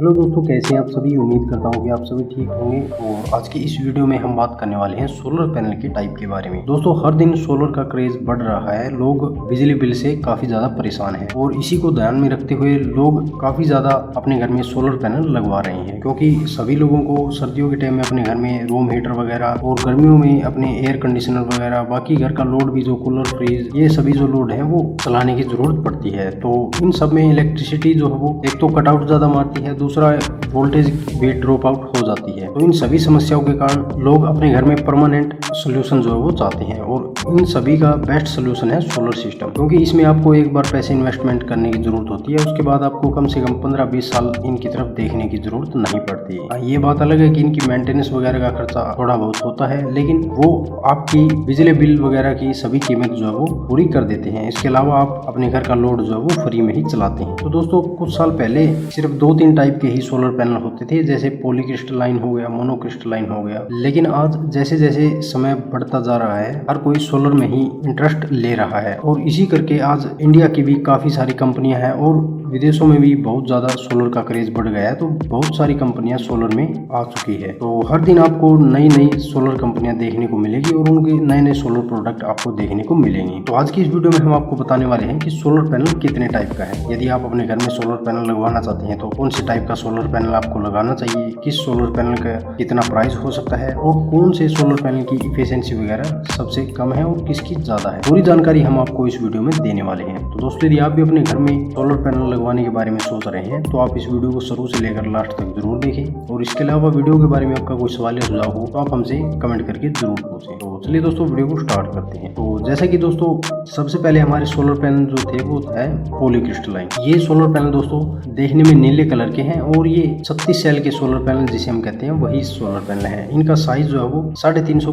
Hello दोस्तों, कैसे हैं आप सभी। उम्मीद करता हूं कि आप सभी ठीक होंगे। और आज की इस वीडियो में हम बात करने वाले हैं सोलर पैनल के टाइप के बारे में। दोस्तों, हर दिन सोलर का क्रेज बढ़ रहा है। लोग बिजली बिल से काफी ज्यादा परेशान हैं और इसी को ध्यान में रखते हुए लोग काफी ज्यादा अपने घर में सोलर पैनल लगवा रहे हैं, क्योंकि सभी लोगों को सर्दियों के टाइम में अपने घर में रूम हीटर वगैरह और गर्मियों में अपने एयर कंडीशनर वगैरह, बाकी घर का लोड भी जो कूलर फ्रिज, ये सभी जो लोड है वो चलाने की जरूरत पड़ती है। तो इन सब में इलेक्ट्रिसिटी जो है वो एक तो कटआउट ज्यादा मारती है, दूसरा वोल्टेज भी ड्रॉप आउट हो जाती है। तो इन सभी समस्याओं के कारण लोग अपने घर में परमानेंट सोल्यूशन जो है वो चाहते हैं, और इन सभी का बेस्ट सोल्यूशन है सोलर सिस्टम, क्योंकि इसमें आपको एक बार पैसे इन्वेस्टमेंट करने की जरूरत होती है, उसके बाद आपको कम से कम 15-20 साल इनकी तरफ देखने की जरूरत नहीं पड़ती है। ये बात अलग है कि इनकी मेंटेनेंस वगैरह का खर्चा थोड़ा बहुत होता है, लेकिन वो आपकी बिजली बिल वगैरह की सभी कीमत जो है वो पूरी कर देते हैं। इसके अलावा आप अपने घर का लोड जो है वो फ्री में ही चलाते हैं। तो दोस्तों, कुछ साल पहले सिर्फ 2-3 टाइप के ही सोलर पैनल होते थे, जैसे पॉलीक्रिस्टलाइन हो गया, मोनोक्रिस्टलाइन हो गया। लेकिन आज जैसे जैसे समय बढ़ता जा रहा है, हर कोई सोलर में ही इंटरेस्ट ले रहा है, और इसी करके आज इंडिया की भी काफी सारी कंपनियां हैं और विदेशों में भी बहुत ज्यादा सोलर का क्रेज बढ़ गया है। तो बहुत सारी कंपनियां सोलर में आ चुकी है। तो हर दिन आपको नई नई सोलर कंपनियां देखने को मिलेगी और उनके नए नए सोलर प्रोडक्ट आपको देखने को मिलेंगे। तो आज की इस वीडियो में हम आपको बताने वाले हैं कि सोलर पैनल कितने टाइप का है। यदि आप अपने घर में सोलर पैनल लगवाना चाहते हैं तो कौन से टाइप का सोलर पैनल आपको लगाना चाहिए, किस सोलर पैनल का कितना प्राइस हो सकता है, और कौन से सोलर पैनल की इफिशियंसी वगैरह सबसे कम है और किसकी ज्यादा है, पूरी जानकारी हम आपको इस वीडियो में देने वाले हैं। तो दोस्तों, यदि आप भी अपने घर में सोलर पैनल लगवाने के बारे में सोच रहे हैं तो आप इस वीडियो को शुरू से लेकर लास्ट तक जरूर देखें, और इसके अलावा वीडियो के बारे में आपका कोई सवाल या सुझाव हो तो आप हमसे कमेंट करके जरूर पूछें। तो चलिए दोस्तों, वीडियो को स्टार्ट करते हैं। तो जैसा कि दोस्तों, सबसे पहले हमारे सोलर पैनल जो थे वो है पॉलीक्रिस्टलाइन। ये सोलर पैनल दोस्तों देखने में नीले कलर के हैं, और ये 36 सेल के सोलर पैनल जिसे हम कहते हैं वही सोलर पैनल है। इनका साइज जो है वो 350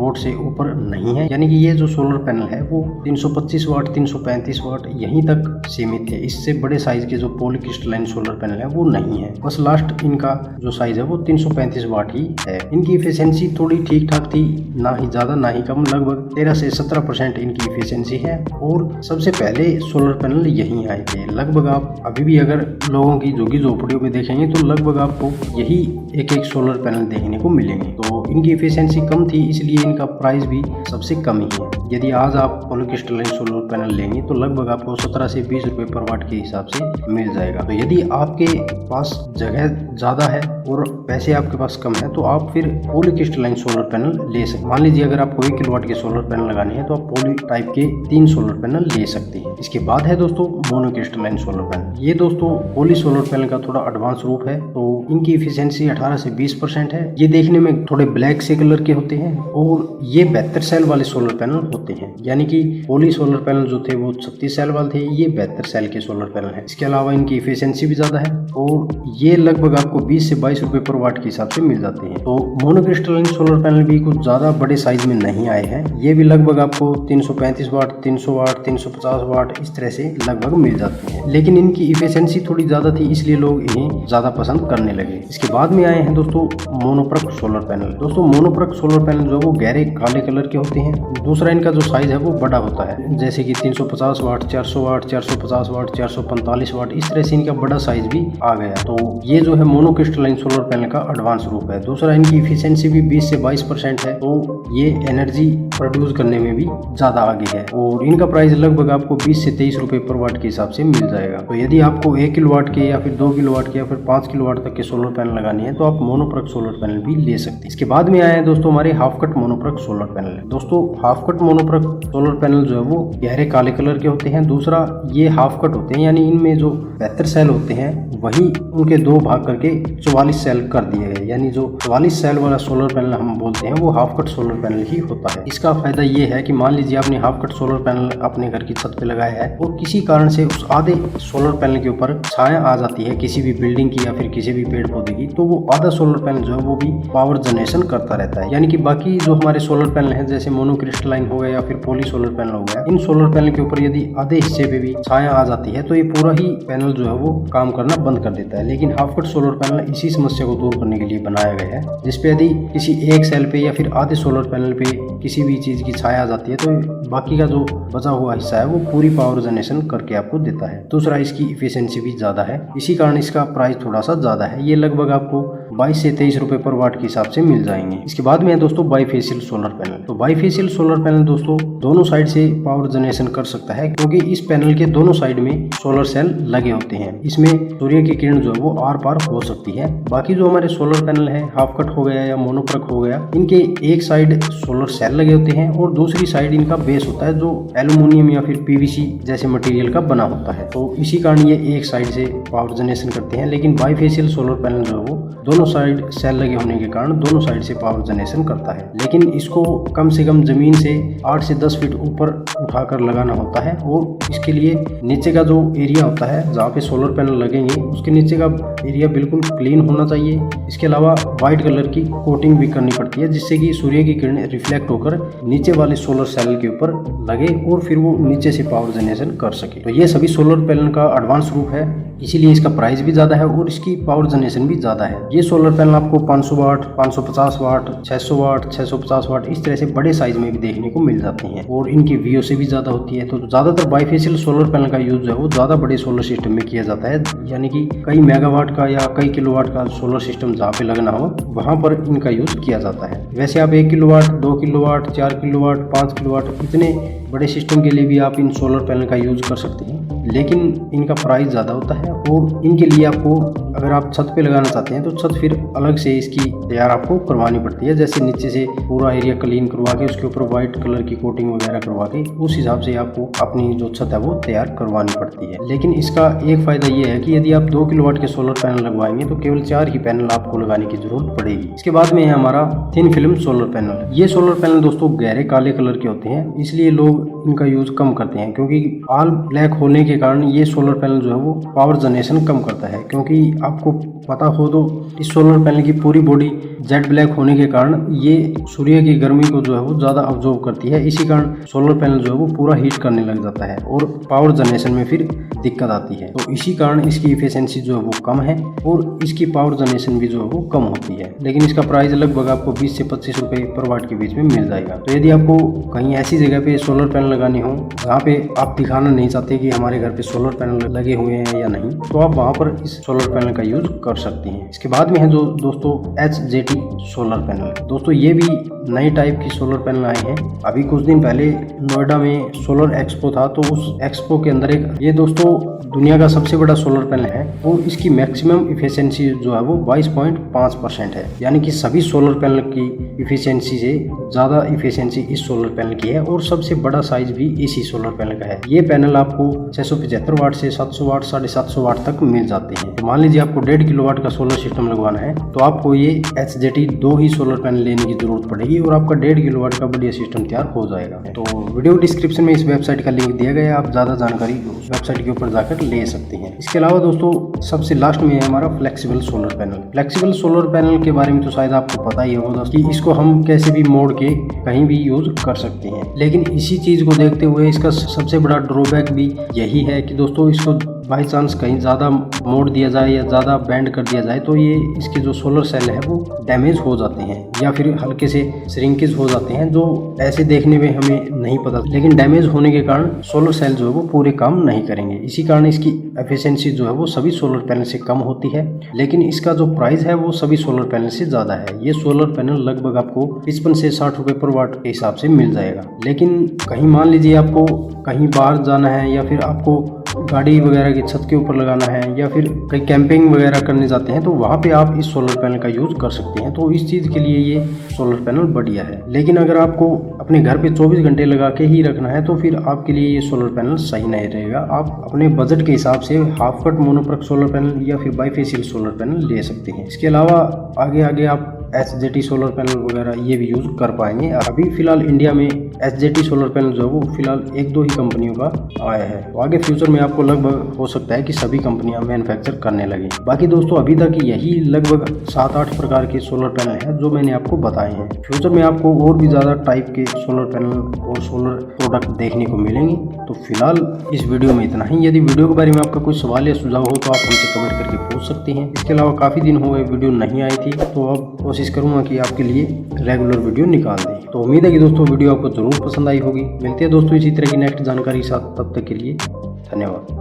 वोट से ऊपर नहीं है, यानी कि ये जो सोलर पैनल है वो 325 वाट, 335 वाट यहीं तक सीमित है। इससे बड़े साइज के जो पॉलीक्रिस्टलाइन सोलर पैनल है वो नहीं है। बस लास्ट इनका जो साइज है वो 335 वाट ही है। इनकी इफिशियंसी थोड़ी ठीक ठाक थी, ना ही ज्यादा ना ही कम, लगभग 13 से 17% इनकी इफिशियंसी है। और सबसे पहले सोलर पैनल यहीं आए थे। लगभग आप अभी भी अगर लोगों की झुग्गी झोपड़ियों में देखेंगे तो लगभग आपको यही एक एक सोलर पैनल देखने को मिलेंगे। तो इनकी इफिशियंसी कम थी, इसलिए इनका प्राइस भी सबसे कम ही है। यदि आज आप पॉलीक्रिस्टलाइन सोलर पैनल लेंगे तो लगभग आपको 17 से 20 रुपए पर वाट के हिसाब से मिल जाएगा। तो यदि आपके पास जगह ज्यादा है और पैसे आपके पास कम है तो आप फिर पॉलीक्रिस्टलाइन सोलर पैनल ले सकते हैं। मान लीजिए अगर आपको 1 किलोवाट के सोलर पैनल लगाने हैं तो आप पॉली टाइप के 3 सोलर पैनल ले सकते हैं। इसके बाद है दोस्तों मोनोक्रिस्टलाइन सोलर पैनल। ये दोस्तों पॉली सोलर पैनल का थोड़ा एडवांस रूप है। तो इनकी इफिशियंसी 18 से 20% है। ये देखने में थोड़े ब्लैक से कलर के होते हैं और ये 72 सेल वाले सोलर पैनल होते हैं, यानी कि पॉली सोलर पैनल जो थे वो 36 सेल वाले थे, ये 72 सेल के सोलर पैनल है। इसके अलावा इनकी इफिशियंसी भी ज्यादा है और ये लगभग आपको 20 से 22 रुपए पर वाट के हिसाब से मिल जाते हैं। तो मोनोक्रिस्टलाइन सोलर पैनल भी कुछ ज्यादा बड़े साइज में नहीं आए हैं। ये भी लगभग आपको 335 वाट, 300 वाट, 350 वाट इस तरह से लगभग मिल जाते हैं, लेकिन इनकी इफिशियंसी थोड़ी ज्यादा थी, इसलिए लोग इन्हें ज्यादा पसंद करने लगे। इसके बाद में आए हैं दोस्तों मोनोप्रक सोलर पैनल। दोस्तों, मोनोप्रक सोलर पैनल जो वो गहरे काले कलर के होते हैं। दूसरा, इनका जो साइज है वो बड़ा होता है, जैसे कि 350 वाट, 400 वाट, 450 वाट, 445 वाट, इस तरह से इनका बड़ा साइज भी आ गया। तो ये जो है मोनोक्रिस्टलाइन सोलर पैनल का एडवांस रूप है। दूसरा, इनकी इफिशियंसी भी 20 से 22% है, तो ये एनर्जी प्रोड्यूस करने में भी ज्यादा आगे है, और इनका प्राइस लगभग आपको 20 से 23 रुपए पर वाट के हिसाब से मिल जाएगा। तो यदि आपको 1 किलोवाट के या फिर 2 किलोवाट के या फिर 5 किलोवाट तक के सोलर पैनल लगाने हैं तो आप मोनोप्रक सोलर पैनल भी ले सकते हैं। इसके बाद में आए हैं दोस्तों हमारे हाफ कट मोनोप्रक सोलर पैनल। दोस्तों, हाफ कट मोनोप्रक सोलर पैनल जो है वो गहरे काले कलर के होते हैं। दूसरा, ये हाफ कट होते हैं, यानी इनमें जो 72 सेल होते हैं वही उनके 2 भाग करके 44 सेल कर दिए गए, यानी जो 44 सेल वाला सोलर पैनल हम बोलते हैं वो हाफ कट सोलर पैनल ही होता है। इसका फायदा ये है कि मान लीजिए आपने हाफ कट सोलर पैनल अपने घर की छत पे लगाया है और किसी कारण से उस आधे सोलर पैनल के ऊपर छाया आ जाती है किसी भी बिल्डिंग की या फिर किसी भी पेड़ पौधे की, तो वो आधा सोलर पैनल जो है वो भी पावर जनरेशन करता रहता है। यानी कि बाकी जो हमारे सोलर पैनल हैं जैसे मोनोक्रिस्टलाइन हो गया या फिर पॉली सोलर पैनल हो गया, इन सोलर पैनल के ऊपर यदि आधे हिस्से पे भी छाया आ जाती है तो ये पूरा ही पैनल जो है वो काम करना बंद कर देता है। लेकिन हाफ कट सोलर पैनल इसी समस्या को दूर करने के लिए बनाया गया है, जिसपे यदि किसी एक सेल पे या फिर आधे सोलर पैनल पे किसी भी चीज की छाया आ जाती है तो बाकी का जो बचा हुआ हिस्सा है वो पूरी पावर जनरेशन करके आपको देता है। दूसरा, इसकी इफिशिएंसी भी ज्यादा है, इसी कारण इसका प्राइस थोड़ा सा ज्यादा है। ये लगभग आपको 22 से 23 रुपए पर वाट के हिसाब से मिल जाएंगे। इसके बाद में है दोस्तों बाईफेशियल सोलर पैनल। तो बाईफेशियल सोलर पैनल दोस्तों दोनों साइड से पावर जनरेशन कर सकता है, क्योंकि इस पैनल के दोनों साइड में सोलर सेल लगे होते हैं। इसमें सूर्य की किरण जो है वो आर पार हो सकती है। बाकी जो हमारे सोलर पैनल है, हाफ कट हो गया या मोनोप्रक हो गया, इनके एक साइड सोलर सेल लगे होते हैं और दूसरी साइड इनका बेस होता है जो एल्यूमिनियम या फिर पीवीसी जैसे मटेरियल का बना होता है। तो इसी कारण ये एक साइड से पावर जनरेशन करते हैं। लेकिन बाईफेशियल सोलर पैनल जो है वो दोनों साइड सेल लगे होने के कारण दोनों साइड से पावर जनरेशन करता है। लेकिन इसको कम से कम जमीन से 8 से 10 फीट ऊपर उठाकर लगाना होता है और इसके लिए नीचे का जो एरिया होता है जहाँ पे सोलर पैनल लगेंगे उसके नीचे का एरिया बिल्कुल क्लीन होना चाहिए। इसके अलावा व्हाइट कलर की कोटिंग भी करनी पड़ती है, जिससे कि सूर्य की किरणें रिफ्लेक्ट होकर नीचे वाले सोलर सेल के ऊपर लगे और फिर वो नीचे से पावर जनरेशन कर सके। तो ये सभी सोलर पैनल का एडवांस रूप है, इसीलिए इसका प्राइस भी ज्यादा है और इसकी पावर जनरेशन भी ज्यादा है। ये सोलर पैनल आपको 500 वाट, 550 वाट, 600 वाट, 650 वाट इस तरह से बड़े साइज में भी देखने को मिल जाते हैं और इनकी वीओ से भी ज्यादा होती है। तो ज्यादातर बाईफेशियल सोलर पैनल का यूज जो है वो ज्यादा बड़े सोलर सिस्टम में किया जाता है, यानी कि कई मेगावाट का या कई किलोवाट का सोलर सिस्टम जहाँ पे लगना हो वहां पर इनका यूज किया जाता है। वैसे आप 1 किलोवाट, 2 किलोवाट, 4 किलोवाट, 5 किलोवाट इतने बड़े सिस्टम के लिए भी आप इन सोलर पैनल का यूज कर सकते हैं, लेकिन इनका प्राइस ज़्यादा होता है और इनके लिए आपको अगर आप छत पे लगाना चाहते हैं तो छत फिर अलग से इसकी तैयार आपको करवानी पड़ती है। जैसे नीचे से पूरा एरिया क्लीन करवा के उसके ऊपर व्हाइट कलर की कोटिंग वगैरह करवा के उस हिसाब से आपको अपनी जो छत है वो तैयार करवानी पड़ती है। लेकिन इसका एक फ़ायदा ये है कि यदि आप 2 किलोवाट के सोलर पैनल लगवाएंगे तो केवल 4 ही पैनल आपको लगाने की जरूरत पड़ेगी। इसके बाद में है हमारा थिन फिल्म सोलर पैनल। ये सोलर पैनल दोस्तों गहरे काले कलर के होते हैं, इसलिए लोग इनका यूज कम करते हैं, क्योंकि ऑल ब्लैक होने के कारण ये सोलर पैनल जो है वो पावर जनरेशन कम करता है। क्योंकि आपको पता हो तो इस सोलर पैनल की पूरी बॉडी जेट ब्लैक होने के कारण ये सूर्य की गर्मी को जो है वो ज्यादा अब्जॉर्व करती है। इसी कारण सोलर पैनल जो है वो पूरा हीट करने लग जाता है और पावर जनरेशन में फिर दिक्कत आती है। तो इसी कारण इसकी इफिशिएंसी जो है वो कम है और इसकी पावर जनरेशन भी जो है वो कम होती है। लेकिन इसका प्राइस लगभग आपको 20 से 25 रुपए पर वाट के बीच में मिल जाएगा। तो यदि आपको कहीं ऐसी जगह पे सोलर पैनल लगानी हो जहाँ पे आप दिखाना नहीं चाहते कि हमारे घर पे सोलर पैनल लगे हुए हैं या नहीं, तो आप वहाँ पर इस सोलर पैनल का यूज कर सकते हैं। इसके बाद में है जो दोस्तों HZT सोलर पैनल। दोस्तों ये भी नई टाइप की सोलर पैनल आए हैं। अभी कुछ दिन पहले नोएडा में सोलर एक्सपो था, तो उस एक्सपो के अंदर एक ये दोस्तों दुनिया का सबसे बड़ा सोलर पैनल है और इसकी मैक्सिमम इफिशिएंसी जो है वो 22.5% है। यानी कि सभी सोलर पैनल की इफिशिएंसी से ज़्यादा इफिशिएंसी इस सोलर पैनल की है और सबसे बड़ा साइज भी इसी सोलर पैनल का है। ये पैनल आपको 675 वाट से 700 वाट 750 वाट तक मिल जाते हैं। तो मान लीजिए आपको 1.5 किलोवाट का सोलर सिस्टम लगवाना है तो आपको ये HZT 2 ही सोलर पैनल लेने की जरूरत पड़ेगी और आपका 1.5 किलोवाट का बढ़िया सिस्टम तैयार हो जाएगा। तो वीडियो डिस्क्रिप्शन में इस वेबसाइट का लिंक दिया गया है, आप ज़्यादा जानकारी उस वेबसाइट के ऊपर जाकर ले सकते हैं। इसके अलावा दोस्तों सबसे लास्ट में है हमारा flexible solar panel. Flexible solar panel के बारे में तो शायद आपको पता ही होगा कि इसको हम कैसे भी मोड़ के कहीं भी यूज कर सकते हैं। लेकिन इसी चीज को देखते हुए इसका सबसे बड़ा ड्रॉबैक भी यही है कि दोस्तों इसको बाई चांस कहीं ज़्यादा मोड़ दिया जाए या ज़्यादा बैंड कर दिया जाए तो ये इसके जो सोलर सेल है वो डैमेज हो जाते हैं या फिर हल्के से श्रिंकेज हो जाते हैं, जो ऐसे देखने में हमें नहीं पता, लेकिन डैमेज होने के कारण सोलर सेल जो है वो पूरे काम नहीं करेंगे। इसी कारण इसकी एफिशिएंसी जो है वो सभी सोलर पैनल से कम होती है, लेकिन इसका जो प्राइस है वो सभी सोलर पैनल से ज़्यादा है। ये सोलर पैनल लगभग आपको 55 से 60 रुपये पर वाट के हिसाब से मिल जाएगा। लेकिन कहीं मान लीजिए आपको कहीं बाहर जाना है या फिर आपको गाड़ी वगैरह की छत के ऊपर लगाना है या फिर कहीं कैंपिंग वगैरह करने जाते हैं तो वहाँ पे आप इस सोलर पैनल का यूज कर सकते हैं। तो इस चीज़ के लिए ये सोलर पैनल बढ़िया है। लेकिन अगर आपको अपने घर पे 24 घंटे लगा के ही रखना है तो फिर आपके लिए ये सोलर पैनल सही नहीं रहेगा। आप अपने बजट के हिसाब से हाफ कट मोनोप्रक सोलर पैनल या फिर बाईफेशियल सोलर पैनल ले सकते हैं। इसके अलावा आगे आप SJT सोलर पैनल वगैरह ये भी यूज़ कर पाएंगे। अभी फिलहाल इंडिया में SJT सोलर पैनल जो है वो फिलहाल 1-2 ही कंपनियों का आया है। तो आगे फ्यूचर में आपको लगभग हो सकता है कि सभी कंपनियां मैन्युफैक्चर करने लगे। बाकी दोस्तों अभी तक यही लगभग 7-8 प्रकार के सोलर पैनल हैं जो मैंने आपको बताए हैं। फ्यूचर में आपको और भी ज़्यादा टाइप के सोलर पैनल और सोलर प्रोडक्ट देखने को मिलेंगे। तो फिलहाल इस वीडियो में इतना ही। यदि वीडियो के बारे में आपका कोई सवाल या सुझाव हो तो आप हमसे कमेंट करके पूछ सकते हैं। इसके अलावा काफ़ी दिन हो गए वीडियो नहीं आई थी, तो अब कोशिश करूँगा कि आपके लिए रेगुलर वीडियो निकाल दें। तो उम्मीद है कि दोस्तों वीडियो आपको ज़रूर पसंद आई होगी। मिलते हैं दोस्तों इसी तरह की नेक्स्ट जानकारी के साथ, तब तक के लिए धन्यवाद।